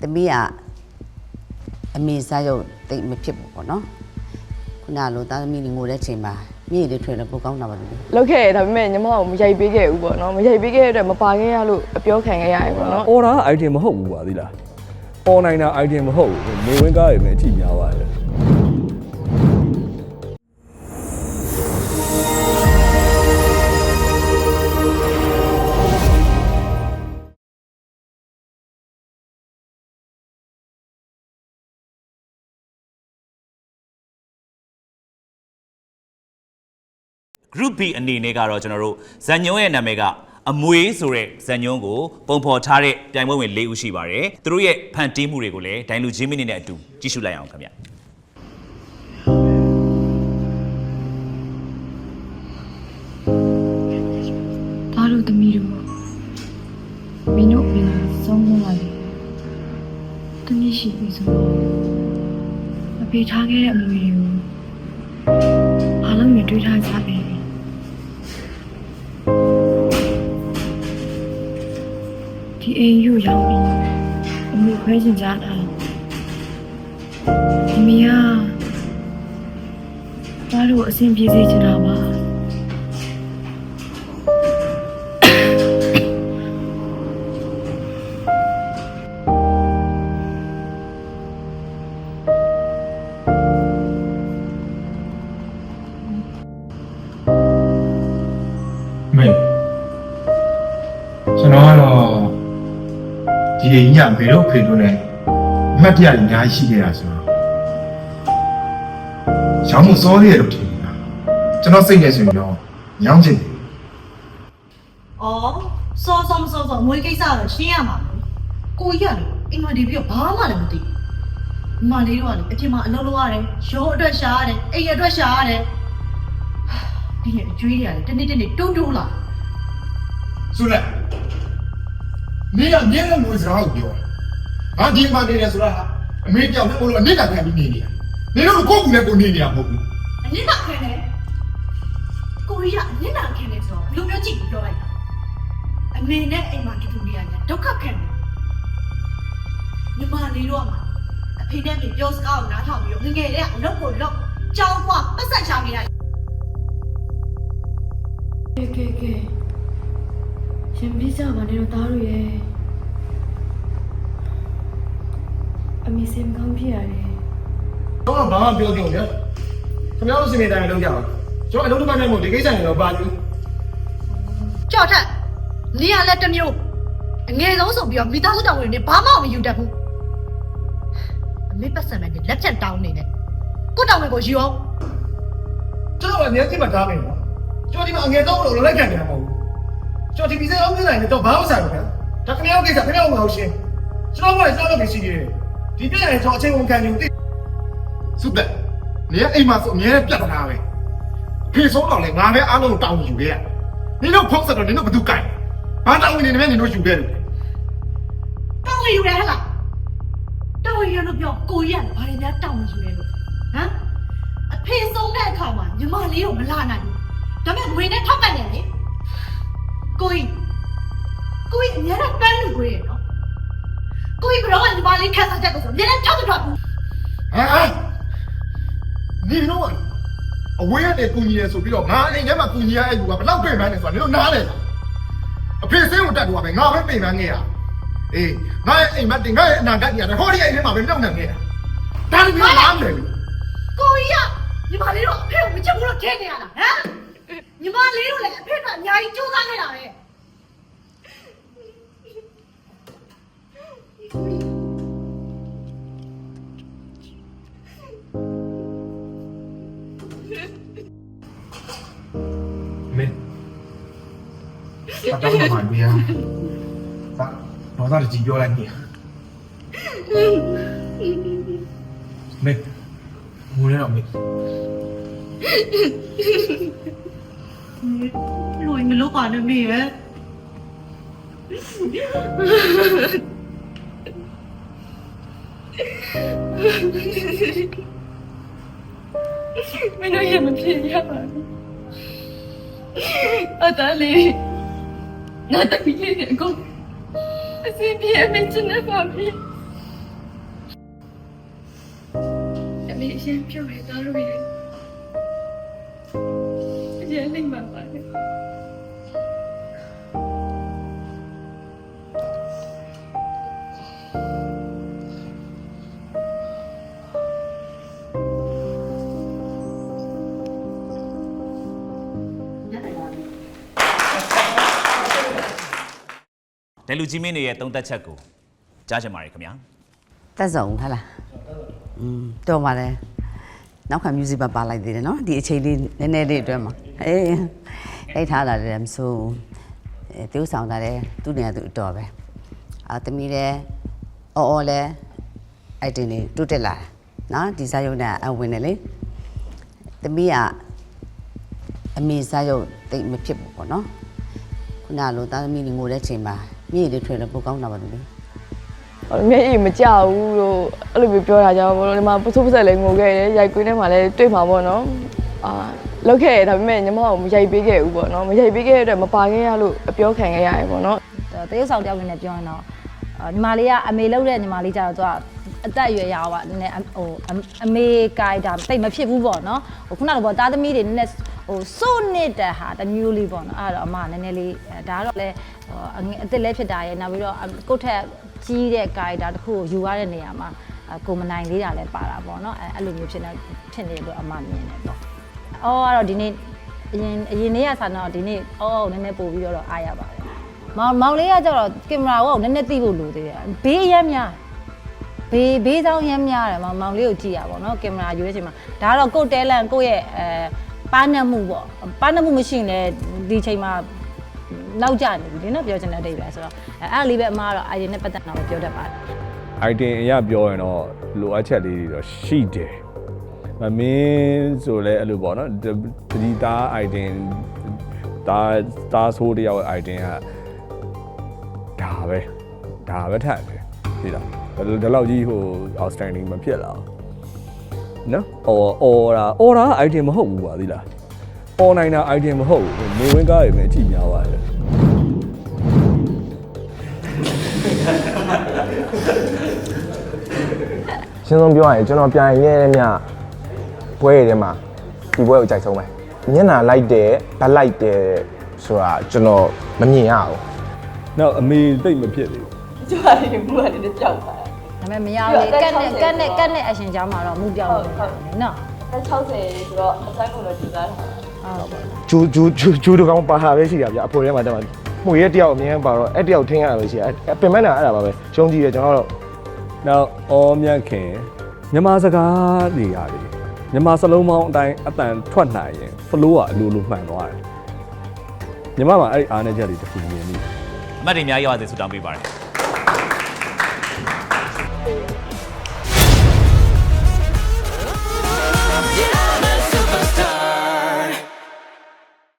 တမီးကအမေစားရုပ်တိတ်မဖြစ်ဘူးပေါ့နော်ခုနလိုသားသမီးငိုတဲ့ချိန်မှာမြေတွေထွေလို့ပိုကောင်းတာပါလို့လောက်ခဲ့ဒါပေမဲ့ညီမကမရိုက်ပေးခဲ့ဘူးပေါ့နော်မရိုက်ပေးခဲ့တဲ့အတွက်မပါခဲ့ရလို့အပြောခံခဲ့ရတယ်ပေါ့နော် အော်ဒါ item မဟုတ်ဘူးပါသီလားအော်နိုင်တာ item မဟုတ်ဘူးနေဝင်ကားရမယ်အထိများပါတယ်Group B အနေနဲ့ကတော့ကျွန်တော်တို့ဇန်ညုံရဲ့နာမည်ကအမွေဆိုတဲ့ဇန်ညုံကိုပုံဖော်ထားတဲ့ပြိုင်ပွဲဝင်၄ဦးရှိပါတယ်သူတို့ရဲ့ဖန်တီးမှုတွေကိုလည်းဒိုင်လူချင်းမင်းနဲ့အတူကြည့်ရှုလိုက်အောင်ခင်ဗျဒါတို့သမီးတို့မင်းတို့ပြန်ဆုံးမလာတယ်တမီးရှိပြီဆိုတော့မပေးထားခဲ့တဲ့အမွေတွေကိုအားလုံးနဲ့တွေ့ထားကြပြီဒီအိမ်ယူရောက်ပြီးအမှုခွဲချင်ကြတာအမေကဒါတို့အဆင်ပြေစေချင်တာပါမေကျွန်တော်ကတော့ဒီအိမ်ညဘေတို့ဖေတို့နဲ့အမှတ်တရအများကြီးရှိခဲ့တာဆိုတော့ရောင်းမစောသေးရလို့ထင်တာကျွန်တော်စိတ်နဲ့ဆိုရင်တော့ရောင်းချင်တယ်哦，စောမွေးကိစ္စတော့ရှင်းရမှာပဲကိုကြီးကလေအိမ်မဒီပြီးတော့ဘာမှလည်းမသိဘူးမလေးတို့ကလေအပြင်မှာအလုပ်လုပ်ရတယ်ရောအတွက်ရှာရတယ်အိမ်အတွက်ရှာရတယ်ဒီနေ့အကျွေးတွေကလေတနေ့တိုးလာဆိုလိုက်မင်းကမြဲတဲ့လူစကားကိုပြောငါဒီမှာနေတယ်ဆိုတာအမေပြောင်းလို့အနစ်ကခံပြီးနေနေတာနေတော့ကိုယ့်ကူနဲ့ကိုနေနေတာမဟုတ်ဘူး အနစ်နာခံတယ်ကိုကြီးကအနစ်နာခံတယ်ဆိုတော့ဘယ်လိုမျိုးကြည့်ပြီးပြောလိုက်တာအမေနဲ့အိမ်မှာတူနေရတယ်ဒုက္ခခံတယ်ညီမလေးတို့ကမှအဖေနဲ့ပြောစကားကိုနားထောင်ပြီးတော့ငငယ်လေးကအလုပ်ကိုလုပ်ကြောင်းကွာပတ်ဆက်ချခဲ့ရတယ်ကဲရှင်ပြီးကြပါနဲ့တော့သားတို့ရဲ့အမေစင်ကောင်းဖြစ်ရတယ်တော့ဘာမှပြောကြုံဗျာခင်ဗျားတို့စီမံတိုင်းလုပ်ကြအောင်ကျွန်တော်အလုပ်လုပ်နိုင်မို့ဒီကိစ္စနဲ့တော့ပါလို့ ကြောက်ထက်နေရလက်တစ်မျိုးအငယ်ဆုံးဆိုပြီးတော့မိသားစုတောင်းဝင်နေဘာမှမယူတတ်ဘူးအမေပတ်စံနဲ့လက်ဖြတ်တောင်းနေတယ်ကိုတောင်းဝင်ကိုယူအောင် ကျွန်တော်လည်းမျက်စိမှထားမယ်နော်ကျွန်တော်ဒီမှာအငယ်ဆုံးလို့လိုက်ခံနေတာမဟုတ်ဘူးကျွန်တော်ဒီပြည်စအောင်နေတယ်တော့ဘာမှဆိုင်ဘူးဗျာဒါခင်ဗျားတို့ကိစ္စခင်ဗျားတို့မဟုတ်ရှင်ကျွန်တော်ကလည်းကျွန်တော်လုပ်နေရှိတယ်ဒီပြည့်ရင်ကျွန်တော်အချိန်ကုန်ခံယူသိစုသက်နေရအိမ်မှာဆိုအများနဲ့ပြတ်တာပဲဖေဆုံးတော့လေငါပဲအားလုံးတောင်းယူခဲ့ရနင်တို့ဖောက်ဆက်တော့နင်တို့ဘယ်သူကြိုင်ဘာတောင်းနေနေမဲ့နင်တို့ယူခဲ့တယ် တောင်းဝင်ယူတယ်ဟဲ့လားတောင်းဝင်ရလို့ပြောကိုကြီးကဘာတွေများတောင်းဝင်ယူလဲလို့ဟမ်အဖေဆုံးတဲ့အခါမှာညီမလေးကိုမလာနိုင်ဘူးဒါပေမဲ့ငွေနဲ့ထောက်ပံ့တယ်လေကိုကြီးအများနဲ့ပန်းလူကိုရနော်ကိုကြီးဘရောကညီမလေးခက်စားချက်ကိုဆိုအများနဲ့ထောက်တော့ဘူး ဟာနင်တို့အဝေးကနေကူညီရဆိုပြီးတော့ငါအိမ်ထဲမှာကူညီရတဲ့လူကဘယ်တော့ပြင်ပန်းနေဆိုတာနင်တို့နားလဲအဖေစင်းကိုတတ်တော့ပဲငါပဲပြင်ပန်းခဲ့ရအေးငါရဲ့အိမ်မတင်ငါရဲ့အနာဂတ်ကြီးရတယ်ဟောဒီအိမ်ထဲမှာပဲမြောက်နေခဲ့တာဒါလည်းနားမလဲဘူး ကိုကြီးကညီမလေးတို့အဖေကိုမချစ်ဘူးလို့ထင်နေရလားဟမ်ညီမလေးတို့လည်းအဖေကအများကြီးကြိုးစားနေတာပဲမေဘာတောင်းမှမမြင်ဘာသာကြည့်ပြောလိုက်နေမေငိုရတော့မေ လွင်မလို့ပါနဲ့မေရဲ့မင်းတို့ရမဖြစ်ရပါဘူးအတလေးငါတပည့်လေးကိုအစီပြေမင်းချင်နေပါပြီ လေးအရင်ပြောရသားလို့ရတယ်အရင်လိမ့်ပါပါတယ် ဒိုင်လူကြီးမင်းတွေရဲ့သုံးသက်ချက်ကိုကြားချင်ပါတယ်ခင်ဗျာ တက်စုံဟာလားတော်ပါလေနောက်ခံ music ပါလိုက်သေးတယ်နော်ဒီအချိန်လေးနည်းနည်းလေးအတွင်းမှာအိတ်ထားတာလည်းမဆိုးတူးဆောင်တာလည်းသူ့နေရာသူအတော်ပဲတမီးလည်းအော်လည်းအိုက်တင်လေးတိုးတက်လာနော်ဒီစာရုပ်နဲ့အဝင်တယ်လေတမီးကအမေစာရုပ်တိတ်မဖြစ်ဘူးပေါ့နော်ခုနလိုသားသမီးငိုတဲ့ချိန်မှာမြေလေးထွေတော့ပိုကောင်းတာပါလို့လေ မျက်ရည်မကြဘူးလို့အဲ့လိုမျိုးပြောတာကြောင့်ဘလို့ဒီမှာပစိုးပစက်လည်းငိုခဲ့တယ်ရိုက်ကွင်းထဲမှာလည်းတွေ့မှာပေါ့နော်လောက်ခဲ့ရဒါပေမဲ့ညီမကမရိုက်ပေးခဲ့ဘူးပေါ့နော်မရိုက်ပေးခဲ့တဲ့အတွက်မပါခဲ့ရလို့အပြောခံခဲ့ရတယ်ပေါ့နော် တရုတ်ဆောင်တယောက်အနေနဲ့ပြောရင်တော့ညီမလေးကအမေလောက်တဲ့ညီမလေးကြတော့သူကအသက်အရွယ်ရအောင်ပါနည်းနည်းဟိုအမေကိုင်တာတိတ်မဖြစ်ဘူးပေါ့နော်ဟိုခုနကပေါ့သားသမီးတွေနည်းနည်းဟိုစိုးနေတဲ့ဟာတမျိုးလေးပေါ့နော်အဲ့တော့အမနည်းနည်းလေးဒါကတော့လေအစ်စ်လည်းဖြစ်တာရဲ့နောက်ပြီးတော့ကိုယ့်ထက်ကြီးတဲ့ကိုင်တာတစ်ခုကိုယူရတဲ့နေရာမှာကိုမနိုင်သေးတာလည်းပါတာပေါ့နော်အဲ့လိုမျိုးဖြစ်နေတယ်လို့အမမြင်တယ်ပေါ့အော်ကတော့ဒီနေ့အရင်နေ့ကဆန်တော့ဒီနေ့နည်းနည်းပို့ပြီးတော့အားရပါတယ်မောင်လေးကကျတော့ကင်မရာကိုနည်းနည်းသိဖို့လိုသေးတယ်ဘေးရမ်းများဘေးဆောင်ရမ်းများတယ်မောင်လေးကိုကြည့်ရပါတော့ကင်မရာယူတဲ့အချိန်မှာဒါကတော့ကိုယ်တဲလန်ကိုယ့်ရဲ့ပါနှက်မှုပေါ့ပါနှက်မှုမရှိရင်လည်းဒီချိန်မှာနောက်ကျနေပြီနော်ပြောချင်တဲ့အဓိပ္ပာယ်ဆိုတော့အဲ့လေးပဲအမားကတော့အိုင်ဒီနဲ့ပတ်သက်တာကိုပြောတတ်ပါတယ် item အရပြောရင်တော့လိုအပ်ချက်လေးတွေတော့ရှိတယ်မင်းဆိုလဲအဲ့လိုပေါ့နော်ဒီသား item သားဆိုးတယောက် item ကဒါပဲထပ်တယ်ဒီလားဒီလောက်ကြီးဟို outstanding မဖြစ်လာနော်အော်တာ item မဟုတ်ဘူးပါသီလားအော်နိုင်တာ item မဟုတ်ဘူးနေဝင်ကားတွေပဲအကြည့်များပါတယ် ရှင်းဆုံးပြောရရင်ကျွန်တော်ပြန်ရဲတဲ့မြပွဲရတဲ့မှာဒီပွဲကိုကြိုက်ဆုံးပဲမျက်နှာလိုက်တယ်ဗတ်လိုက်တယ်ဆိုတာကျွန်တော်မမြင်ရဘူး နောက်အမေသိမ့်မဖြစ်သေးဘူး ကျမလေးဘူးကလည်းကြောက်ပါ ဒါပေမဲ့မရဘူးလေကတ်နဲ့အရှင်เจ้าမှာတော့မှုပြောင်းလို့ရတယ်နော် 60ဆိုတော့အဆိုင်ကိုတော့ကြည့်သားတာ ဟုတ်ပါဘူး ဂျူတကောင်ပါတာပဲရှိတာဗျအဖိုထဲမှာတက်မှာမှုရဲတယောက်အမြင်ပါတော့အဲ့တယောက်ထင်းရတာပဲရှိတယ်ပင်မနာအဲ့ဒါပါပဲရှုံးကြည့်ရကျွန်တော်တော့ နောက်အော်မြတ်ခင်မြန်မာစကားတွေရတယ်မြန်မာစလုံးပေါင်းအတိုင်းအတန်ထွက်နိုင်ရင် flow ကအလိုလိုမှန်သွားတယ်မြန်မာမှာအဲ့ဒီအားနည်းချက်တွေတစ်ခုမြင်မိတယ် အမှတ်တွေအများကြီးရပါစေဆုတောင်းပေးပါတယ်